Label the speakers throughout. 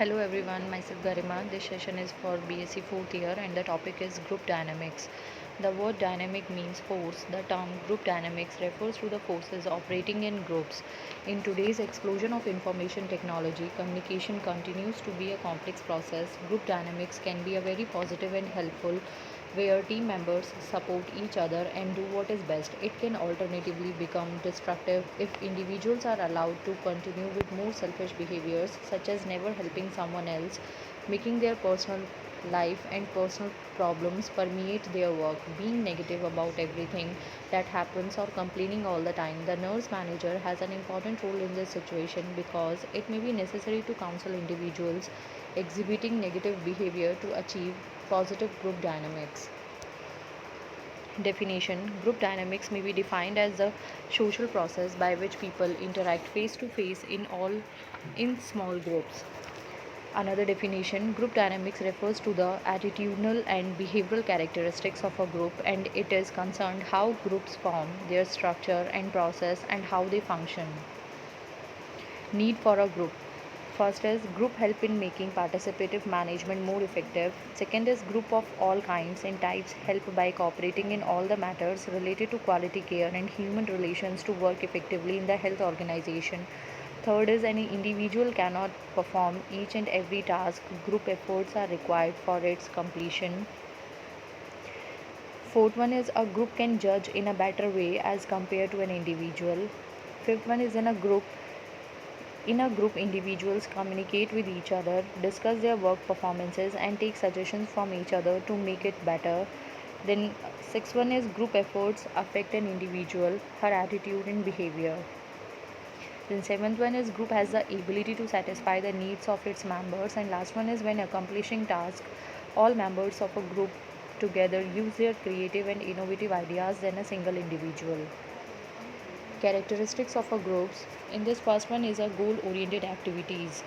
Speaker 1: Hello everyone, myself Garima. This session is for BSc 4th year and the topic is group dynamics. The word dynamic means force. The term group dynamics refers to the forces operating in groups. In today's explosion of information technology, communication continues to be a complex process. Group dynamics can be a very positive and helpful where team members support each other and do what is best. It can alternatively become destructive if individuals are allowed to continue with more selfish behaviors, such as never helping someone else, making their personal life and personal problems permeate their work, being negative about everything that happens, or complaining all the time. The nurse manager has an important role in this situation because it may be necessary to counsel individuals exhibiting negative behavior to achieve positive group dynamics. Definition: group dynamics may be defined as the social process by which people interact face to face in small groups. Another definition: group dynamics refers to the attitudinal and behavioral characteristics of a group, and it is concerned how groups form, their structure and process, and how they function. Need for a group. First is group help in making participative management more effective. Second is group of all kinds and types help by cooperating in all the matters related to quality care and human relations to work effectively in the health organization. Third is any individual cannot perform each and every task. Group efforts are required for its completion. Fourth one is a group can judge in a better way as compared to an individual. Fifth one is in a group, individuals communicate with each other, discuss their work performances, and take suggestions from each other to make it better. Then, sixth one is group efforts affect an individual, her attitude and behavior. Then, seventh one is group has the ability to satisfy the needs of its members. And last one is when accomplishing task, all members of a group together use their creative and innovative ideas than a single individual. Characteristics of a groups. In this first one is a goal oriented activities.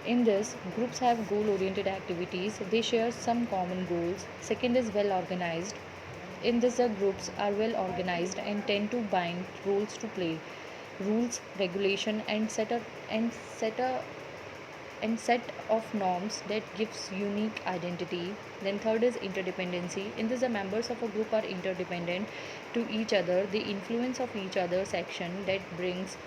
Speaker 1: In this, groups have goal oriented activities. They share some common goals. Second is well organized. In this, the groups are well organized and tend to bind roles to play, rules, regulation, and set of norms that gives unique identity. Then third is interdependency. In this, the members of a group are interdependent to each other. The influence of each other's action that brings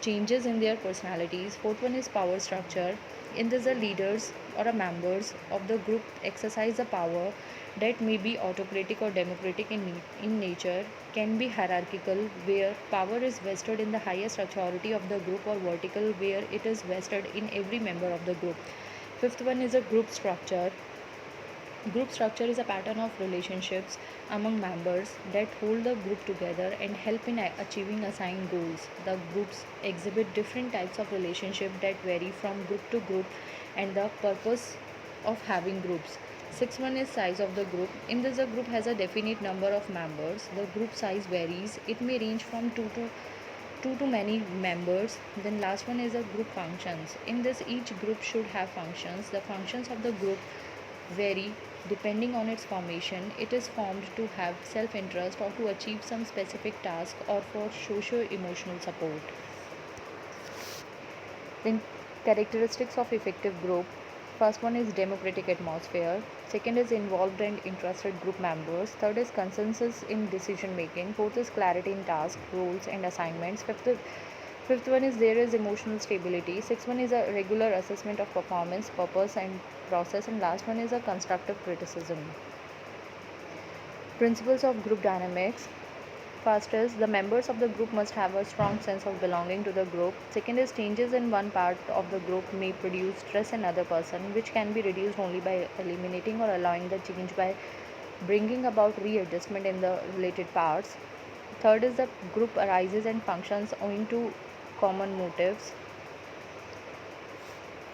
Speaker 1: changes in their personalities. Fourth one is power structure. In this, the leaders or a members of the group exercise a power that may be autocratic or democratic in nature, can be hierarchical, where power is vested in the highest authority of the group, or vertical, where it is vested in every member of the group. Fifth one is a group structure. Group structure is a pattern of relationships among members that hold the group together and help in achieving assigned goals. The groups exhibit different types of relationship that vary from group to group, and the purpose of having groups. Sixth one is size of the group. In this, a group has a definite number of members. The group size varies. It may range from two to many members. Then last one is a group functions. In this, each group should have functions. The functions of the group vary depending on its formation. It is formed to have self interest or to achieve some specific task or for socio emotional support. Then, characteristics of effective group. First one is democratic atmosphere. Second is involved and interested group members. Third is consensus in decision making. Fourth is clarity in task, roles, and assignments. Fifth one is there is emotional stability. Sixth one is a regular assessment of performance, purpose, and process. And last one is a constructive criticism. Principles of group dynamics. First is the members of the group must have a strong sense of belonging to the group. Second is changes in one part of the group may produce stress in another person, which can be reduced only by eliminating or allowing the change by bringing about readjustment in the related parts. Third is the group arises and functions owing to common motives.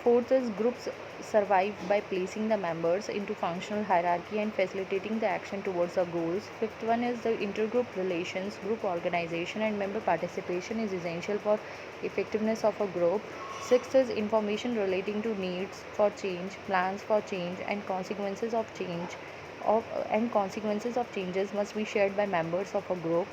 Speaker 1: Fourth is groups survive by placing the members into functional hierarchy and facilitating the action towards the goals. Fifth one is the intergroup relations, group organization, and member participation is essential for effectiveness of a group. Sixth is information relating to needs for change, plans for change, and consequences of changes must be shared by members of a group.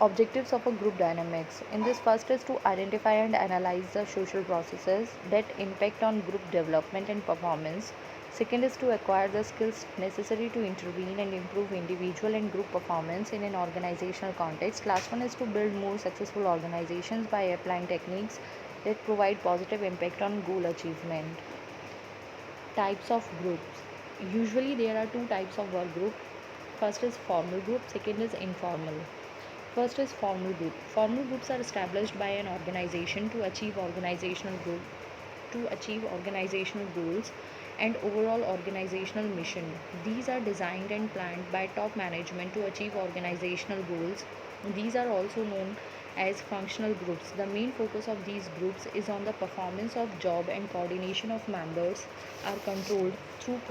Speaker 1: Objectives of a group dynamics. In this, first is to identify and analyze the social processes that impact on group development and performance. Second is to acquire the skills necessary to intervene and improve individual and group performance in an organizational context. Last one is to build more successful organizations by applying techniques that provide positive impact on goal achievement. Types of groups. Usually there are two types of work group. First is formal group, second is informal. First is formal group. Formal groups are established by an organization to achieve organizational goals and overall organizational mission. These are designed and planned by top management to achieve organizational goals. These are also known as functional groups. The main focus of these groups is on the performance of job, and coordination of members are controlled through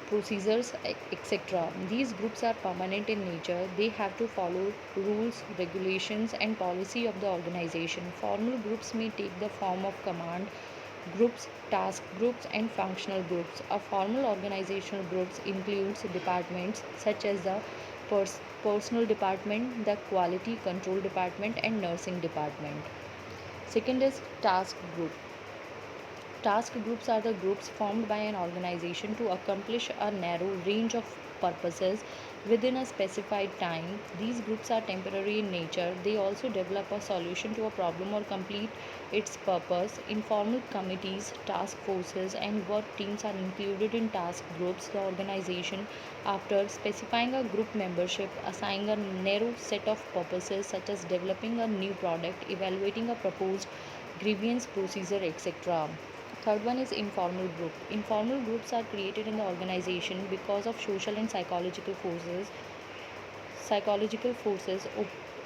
Speaker 1: procedures, etc. These groups are permanent in nature. They have to follow rules, regulations, and policy of the organization. Formal groups may take the form of command groups, task groups, and functional groups. A formal organizational groups includes departments such as the personal department, the quality control department, and nursing department. Second is task group. Task groups are the groups formed by an organization to accomplish a narrow range of purposes within a specified time. These groups are temporary in nature. They also develop a solution to a problem or complete its purpose. Informal committees, task forces, and work teams are included in task groups. The organization, after specifying a group membership, assigning a narrow set of purposes such as developing a new product, evaluating a proposed grievance procedure, etc. Third one is informal group. Informal groups are created in the organization because of social and psychological forces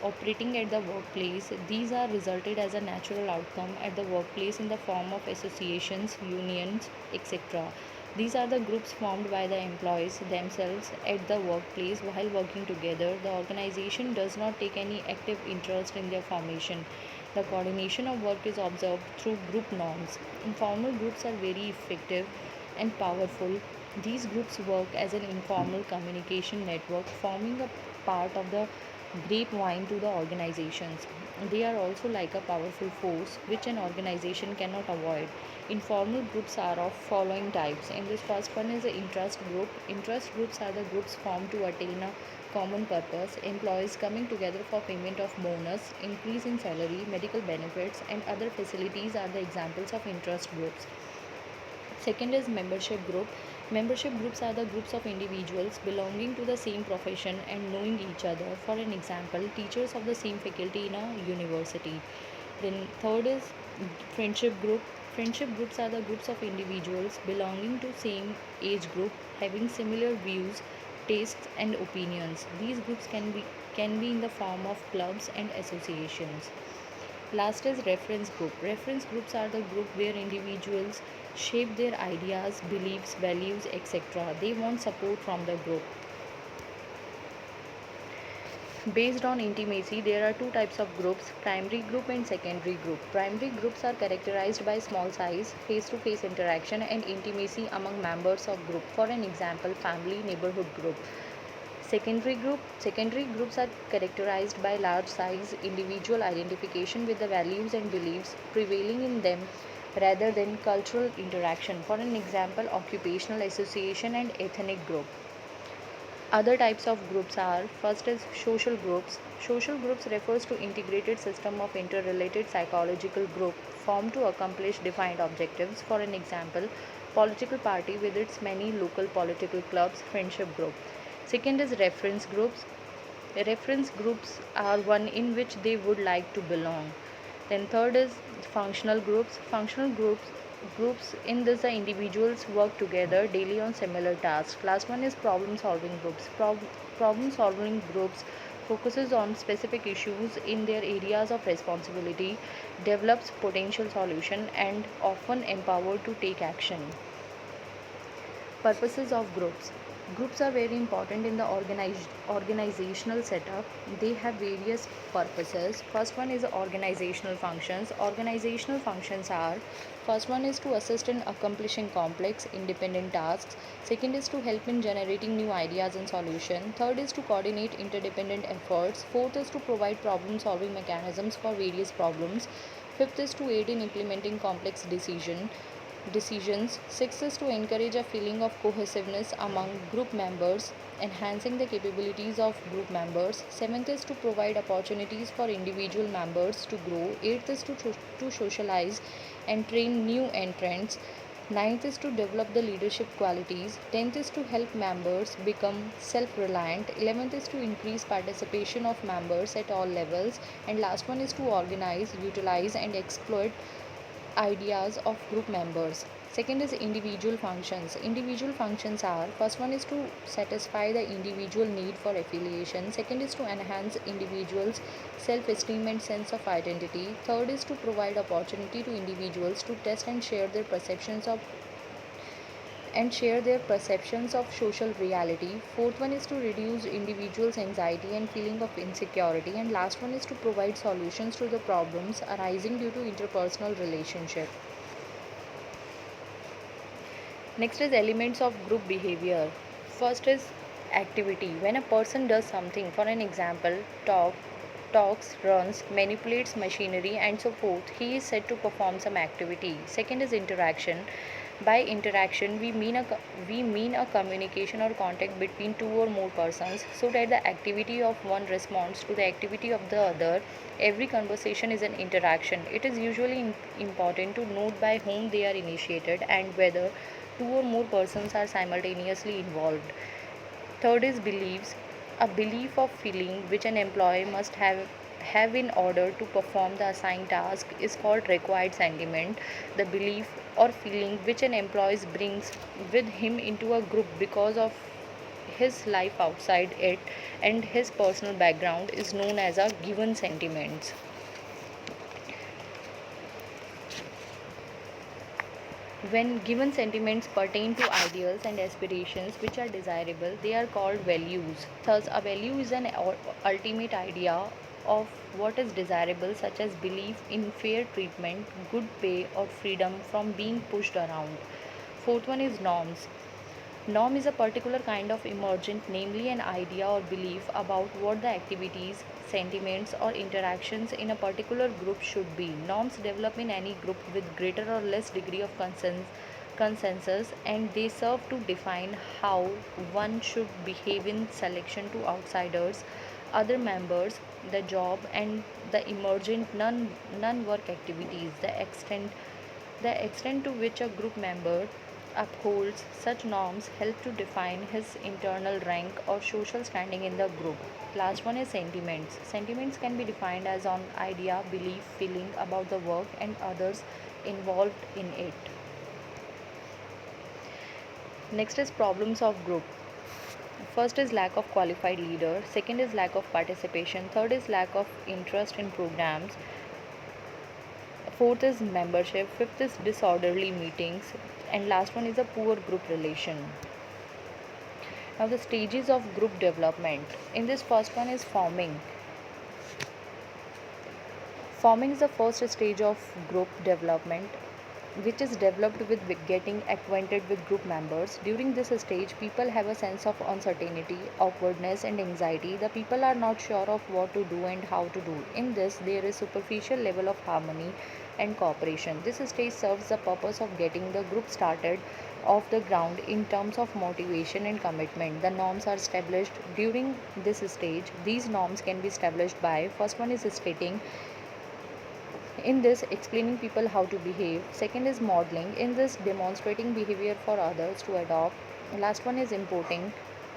Speaker 1: operating at the workplace. These are resulted as a natural outcome at the workplace in the form of associations, unions, etc. These are the groups formed by the employees themselves at the workplace while working together. The organization does not take any active interest in their formation. The coordination of work is observed through group norms. Informal groups are very effective and powerful. These groups work as an informal communication network, forming a part of the grapevine to the organizations. They are also like a powerful force which an organization cannot avoid. Informal groups are of following types. In this first one is the interest group. Interest groups are the groups formed to attain a common purpose. Employees coming together for payment of bonus, increase in salary, medical benefits, and other facilities are the examples of interest groups. Second is membership group. Membership groups are the groups of individuals belonging to the same profession and knowing each other. For an example, teachers of the same faculty in a university. Then third is friendship group. Friendship groups are the groups of individuals belonging to same age group, having similar views, tastes, and opinions. These groups can be in the form of clubs and associations. Last is reference group. Reference groups are the group where individuals shape their ideas, beliefs, values, etc. They want support from the group. Based on intimacy, there are two types of groups, primary group and secondary group. Primary groups are characterized by small size, face to face interaction, and intimacy among members of group. For an example, family, neighborhood group. Secondary groups are characterized by large size, individual identification with the values and beliefs prevailing in them rather than cultural interaction. For an example, occupational association and ethnic group. Other types of groups are, first is social groups. Social groups refers to integrated system of interrelated psychological group formed to accomplish defined objectives. For an example, political party with its many local political clubs, friendship group. Second is reference groups. Reference groups are one in which they would like to belong. Then third is functional groups. Functional groups in this the individuals work together daily on similar tasks. Last one is problem solving groups. Problem solving groups focuses on specific issues in their areas of responsibility, develops potential solution, and often empowered to take action. Purposes of groups. Groups are very important in the organizational setup. They have various purposes. First one is organizational functions. Organizational functions are: first one is to assist in accomplishing complex independent tasks. Second is to help in generating new ideas and solutions. Third is to coordinate interdependent efforts. Fourth is to provide problem solving mechanisms for various problems. Fifth is to aid in implementing complex decisions. Sixth is to encourage a feeling of cohesiveness among group members, enhancing the capabilities of group members. Seventh is to provide opportunities for individual members to grow. Eighth is to socialize and train new entrants. Ninth is to develop the leadership qualities. 10th is to help members become self reliant. 11th is to increase participation of members at all levels. And last one is to organize, utilize, and exploit ideas of group members. Second is individual functions. Individual functions are: first one is to satisfy the individual need for affiliation. Second is to enhance individuals' self esteem and sense of identity. Third is to provide opportunity to individuals to test and share their perceptions of social reality. Fourth one is to reduce individuals' anxiety and feeling of insecurity. And last one is to provide solutions to the problems arising due to interpersonal relationship. Next is elements of group behavior. First is activity. When a person does something, for an example, talks, runs, manipulates machinery, and so forth, he is said to perform some activity. Second is interaction. By interaction, we mean a communication or contact between two or more persons, so that the activity of one responds to the activity of the other. Every conversation is an interaction. It is usually important to note by whom they are initiated and whether two or more persons are simultaneously involved. Third is beliefs. A belief or feeling which an employee must have in order to perform the assigned task is called required sentiment. The belief or feeling which an employee brings with him into a group because of his life outside it and his personal background is known as a given sentiments. When given sentiments pertain to ideals and aspirations which are desirable, they are called values. Thus, a value is an ultimate idea of what is desirable, such as belief in fair treatment, good pay, or freedom from being pushed around. Fourth one is norms. Norm is a particular kind of emergent, namely an idea or belief about what the activities, sentiments, or interactions in a particular group should be. Norms develop in any group with greater or less degree of consensus, and they serve to define how one should behave in selection to outsiders, other members, the job, and the emergent non work activities. The extent to which a group member upholds such norms help to define his internal rank or social standing in the group. Last one is sentiments. Sentiments can be defined as an idea, belief, feeling about the work and others involved in it. Next is problems of group. First is lack of qualified leader, second is lack of participation, third is lack of interest in programs, fourth is membership, fifth is disorderly meetings, and last one is a poor group relation. Now the stages of group development. In this first one is forming. Forming is the first stage of group development, which is developed with getting acquainted with group members. During this stage, people have a sense of uncertainty, awkwardness, and anxiety. The people are not sure of what to do and how to do. In this, there is superficial level of harmony and cooperation. This stage serves the purpose of getting the group started off the ground in terms of motivation and commitment. The norms are established during this stage. These norms can be established by: first one is stating, in this explaining people how to behave. Second is modeling, in this demonstrating behavior for others to adopt. Last one is importing,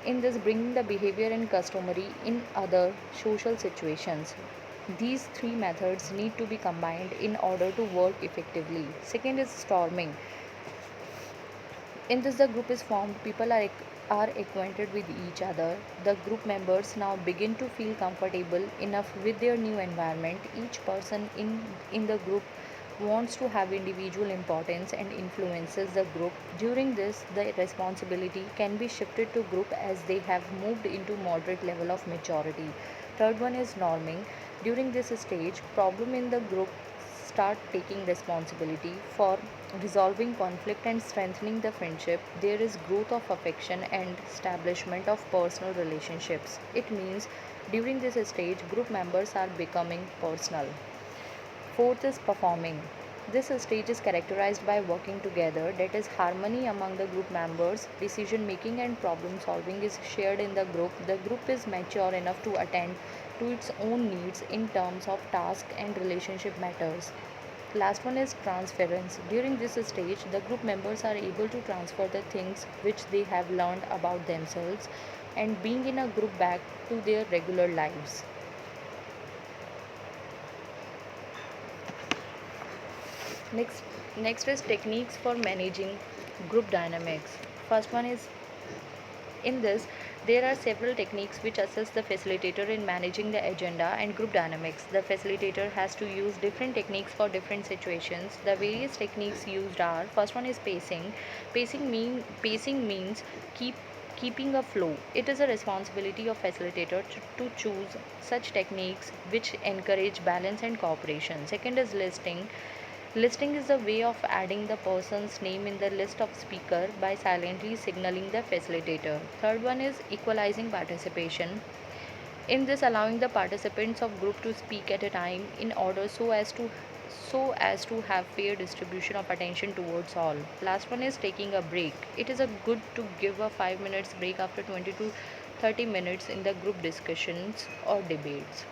Speaker 1: in this bringing the behavior and customary in other social situations. These three methods need to be combined in order to work effectively. Second is storming, in this, the group is formed, people are acquainted with each other. The group members now begin to feel comfortable enough with their new environment. Each person in the group wants to have individual importance and influences the group. During this, the responsibility can be shifted to group as they have moved into moderate level of maturity. Third one is norming. During this stage, problem in the group start taking responsibility for resolving conflict and strengthening the friendship. There is growth of affection and establishment of personal relationships. It means during this stage, group members are becoming personal. Fourth is performing. This stage is characterized by working together, that is, harmony among the group members, decision making and problem solving is shared in the group. The group is mature enough to attend to its own needs in terms of task and relationship matters. Last one is transference. During this stage, the group members are able to transfer the things which they have learned about themselves and being in a group back to their regular lives. Next, next is techniques for managing group dynamics. First one is in this, there are several techniques which assist the facilitator in managing the agenda and group dynamics. The facilitator has to use different techniques for different situations. The various techniques used are: first one is pacing. Pacing means keeping a flow. It is a responsibility of facilitator to choose such techniques which encourage balance and cooperation. Second is listing. Listing is a way of adding the person's name in the list of speaker by silently signaling the facilitator. Third one is equalizing participation. In this, allowing the participants of group to speak at a time in order so as to have fair distribution of attention towards all. Last one is taking a break. It is a good to give a 5 minutes break after 20 to 30 minutes in the group discussions or debates.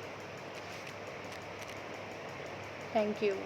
Speaker 1: Thank you.